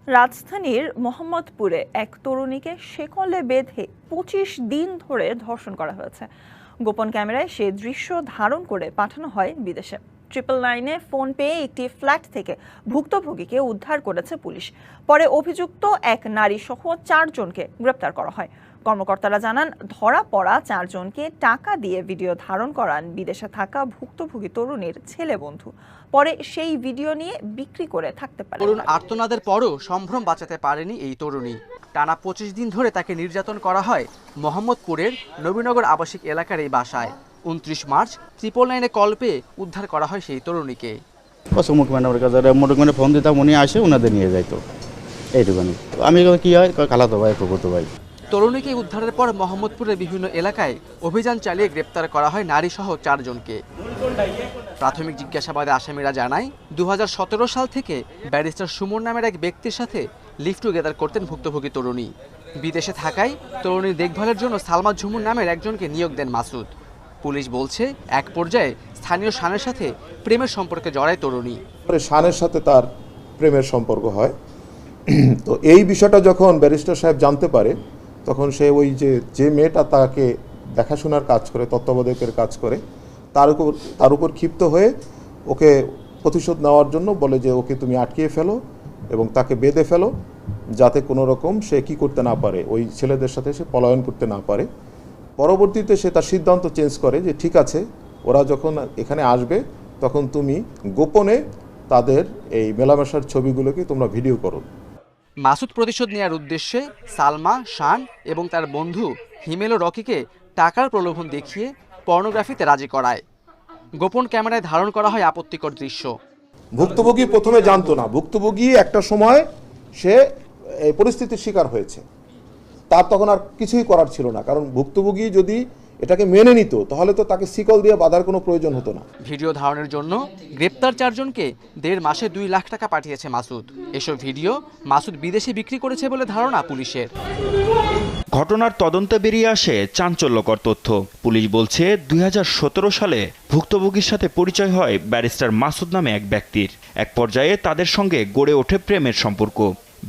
রাজধানীর মোহাম্মদপুরে এক তরুণীকে শেকলে বেঁধে ২৫ দিন ধরে ধর্ষণ করা হয়েছে। গোপন ক্যামেরায় সে দৃশ্য ধারণ করে পাঠানো হয় বিদেশে। 999-এ ফোন পেয়ে একটি ফ্ল্যাট থেকে ভুক্তভোগীকে উদ্ধার করেছে পুলিশ। পরে অভিযুক্ত এক নারী সহ 4 জনকে গ্রেপ্তার করা হয়। কর্মকর্তারা জানান, ধরা পড়া 4 জনকে টাকা দিয়ে ভিডিও ধারণ করান বিদেশে থাকা ভুক্তভোগী তরুণীর ছেলে বন্ধু। পরে সেই ভিডিও নিয়ে বিক্রি করে থাকতে পারে। করুণ আর্তনাদের পরও সম্ভ্রম বাঁচাতে পারেনি এই তরুণী। টানা 25 দিন ধরে তাকে নির্যাতন করা হয় মোহাম্মদপুরের নবীনগর আবাসিক এলাকার এই বাসায়। 29 মার্চ 999-এ কল পেয়ে উদ্ধার করা হয় সেই তরুণীকে। ফোন দিতাম, উনি আসে ওনাদের নিয়ে যাইতো, এইটুখানি। আমি কি হয়, খালাতো ভাই, ফুফাতো ভাই। তরুণীকে উদ্ধারের পর মোহাম্মদপুরের বিভিন্ন এলাকায় অভিযান চালিয়ে গ্রেপ্তার করা হয় নারীসহ 4 জনকে। প্রাথমিক জিজ্ঞাসাবাদে আসামিরা জানায়, 2017 সাল থেকে ব্যারিস্টার সুমন নামের এক ব্যক্তির সাথে লিভ টুগেদার করতেন ভুক্তভোগী তরুণী। বিদেশে থাকায় তরুণীর দেখভালের জন্য সালমা ঝুমুর নামের একজনকে নিয়োগ দেন মাসুদ। পুলিশ বলছে, এক পর্যায়ে স্থানীয় শানের সাথে প্রেমের সম্পর্কে জড়ায় তরুণী। শানের সাথে তার প্রেমের সম্পর্ক হয়। তো এই বিষয়টা যখন ব্যারিস্টার সাহেব জানতে পারে, তখন সে ওই যে মেয়েটা তাকে দেখাশোনার কাজ করে, তত্ত্বাবধায়কের কাজ করে, তার উপর ক্ষিপ্ত হয়ে ওকে প্রতিশোধ নেওয়ার জন্য বলে যে ওকে তুমি আটকিয়ে ফেলো এবং তাকে বেঁধে ফেলো, যাতে কোনো রকম সে কি করতে না পারে, ওই ছেলেদের সাথে সে পলায়ন করতে না পারে। পরবর্তীতে সে তার সিদ্ধান্ত চেঞ্জ করে যে ঠিক আছে, ওরা যখন এখানে আসবে তখন তুমি গোপনে তাদের এই মেলামেশার ছবিগুলোকে তোমরা ভিডিও করো। মাসুদ প্রতিশোধ নেওয়ার উদ্দেশ্যে সালমা, শান এবং তার বন্ধু হিমেল ও রকিকে টাকার প্রলোভন দেখিয়ে পর্নোগ্রাফিতে রাজি করায়। গোপন ক্যামেরায় ধারণ করা হয় আপত্তিকর দৃশ্য। ভুক্তভোগী প্রথমে জানতো না, ভুক্তভোগী একটা সময় সে এই পরিস্থিতির শিকার হয়েছে, তার তখন আর কিছুই করার ছিল না, কারণ ভুক্তভোগী যদি এটাকে মেনে নিত তাহলে তো তাকে শিকল দিয়ে বাঁধার কোনো প্রয়োজন হতো না। ভিডিও ধারণের জন্য গ্রেপ্তার 4 জনকে 1.5 মাসে 2 লাখ টাকা পাঠিয়েছে মাসুদ। এসব ভিডিও মাসুদ বিদেশে বিক্রি করেছে বলে ধারণা পুলিশের। ঘটনার তদন্তে বেরিয়ে আসে চাঞ্চল্যকর তথ্য। পুলিশ বলছে, 2017 সালে ভুক্তভোগীর সাথে পরিচয় হয় ব্যারিস্টার মাসুদ নামে এক ব্যক্তির। এক পর্যায়ে তাদের সঙ্গে গড়ে ওঠে প্রেমের সম্পর্ক।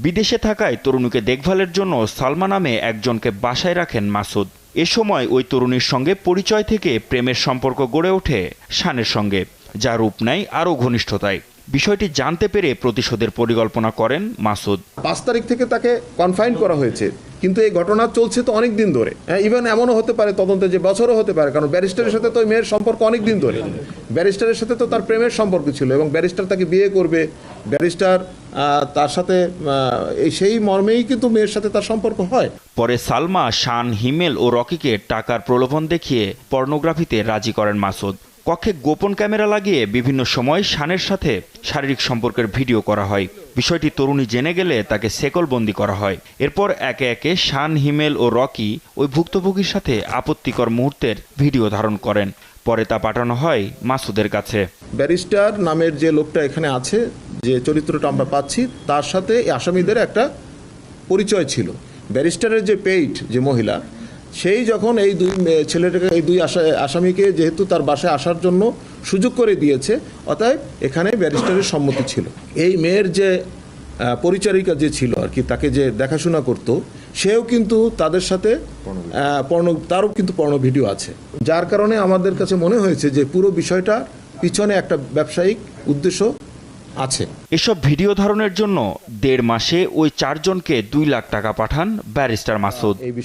বিদেশে থাকায় তরুণীকে দেখভালের জন্য সালমা নামে একজনকে বাসায় রাখেন মাসুদ। এ সময় ওই তরুণীর সঙ্গে পরিচয় থেকে প্রেমের সম্পর্ক গড়ে ওঠে শানের সঙ্গে, যা রূপ নেয় আরও ঘনিষ্ঠতায়। বিষয়টি জানতে পেরে প্রতিশোধের পরিকল্পনা করেন মাসুদ। 5 তারিখ থেকে তাকে কনফাইন করা হয়েছে, কিন্তু এই ঘটনা চলছে তো অনেক দিন ধরে। ইভেন এমনও হতে পারে তদন্তে যে বছরও হতে পারে, কারণ ব্যারিস্টারের সাথে তো মেয়ের সম্পর্ক অনেক দিন ধরে। ব্যারিস্টারের সাথে তো তার প্রেমের সম্পর্ক ছিল এবং ব্যারিস্টার তাকে বিয়ে করবে, ব্যারিস্টার তার সাথে সেই মর্মেই কিন্তু মেয়ের সাথে তার সম্পর্ক হয়। পরে সালমা, শান, হিমেল ও রকিকে টাকার প্রলোভন দেখিয়ে পর্নোগ্রাফিতে রাজি করেন মাসুদ। কক্ষে গোপন ক্যামেরা লাগিয়ে বিভিন্ন সময় শানের সাথে শারীরিক সম্পর্কের ভিডিও করা হয়। বিষয়টি তরুণী জেনে গেলে তাকে সেকলবন্দি করা হয়। এরপর একে একে শান, হিমেল ও রকি ওই ভুক্তভোগীর সাথে আপত্তিকর মুহূর্তের ভিডিও ধারণ করেন। পরে তা পাঠানো হয় মাসুদের কাছে। ব্যারিস্টার নামের যে লোকটা এখানে আছে, যে চরিত্রটা আমরা পাচ্ছি, তার সাথে আসামিদের একটা পরিচয় ছিল। ব্যারিস্টারের যে পেইড যে মহিলা, সেই যখন এই 2 ছেলেটাকে, এই 2 আসামিকে যেহেতু তার বাসায় আসার জন্য সুযোগ করে দিয়েছে, অতএব এখানে ব্যারিস্টারের সম্মতি ছিল। এই মেয়ের যে পরিচারিকা যে ছিল আর কি, তাকে যে দেখাশোনা করত, সেও কিন্তু তাদের সাথে তারও কিন্তু পর্নো ভিডিও আছে। যার কারণে আমাদের কাছে মনে হয়েছে যে পুরো বিষয়টা পিছনে একটা ব্যবসায়িক উদ্দেশ্য আছে। এসব ভিডিও ধারণের জন্য 1.5 মাসে ওই 4 জনকে 2 লাখ টাকা পাঠান ব্যারিস্টার মাসুদ।